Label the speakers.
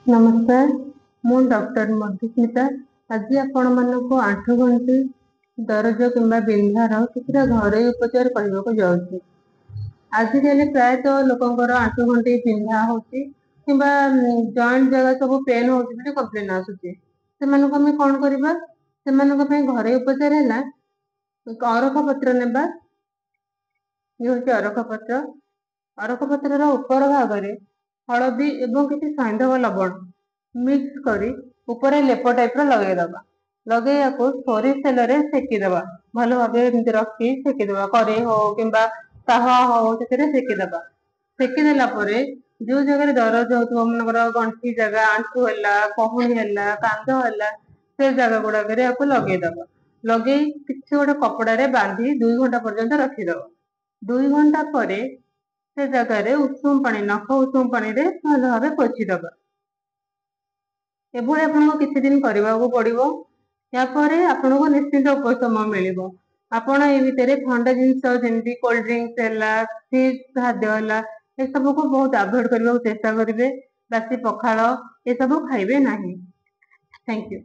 Speaker 1: नमस्कार, मु डॉक्टर मधुस्मिता। आज आपण मानक आंठुगंठी दरज किंबा बिंधार किसी घरोई उपचार करने को जाऊँ। आजिकल प्रायतः लोकंर आंठुगंठी बिंधा होती किंबा जॉइंट जगह सब पेन हो कंप्लेन आसूची से कौन करवा से घरोई उपचार है अरख पत्र नेबा। ये हूँ अरख पत्र। अरख पत्र ऊपर भाग में हलदी एवं किसी सैंधव लवण मिक्स करी ऊपर लेप टाइप लगेदबा। लगे सोरिष तेल सेकीदबा भल भाव रखी सेकीदबा कड़े हो कि तावा हो सेकीदबा। सेकीदेला जो जगह दरज हो मनकर गंठी जगह आंठू है कहूणी है कांध है से जगह गुड़ाक लगेदबा। लगे किसी गोटे कपड़े बांधी 2 घंटा पर्यंत रखीदब। 2 घंटा पर से जगह उषुम पानी नख उषुम पानी भल भाव पोछीदबा। एभली आपको किसी दिन करने को पड़ो। यापर आपको निश्चिंत उपशम मिल। आपण ये ठंडा जिनस जमी कोल्ड ड्रिंक्स है फ्रिज खाद्य है ये सब को बहुत अवॉइड करने को चेष्टा करेंगे। बासी पखाल ये सब खाइबे नहीं। Thank you.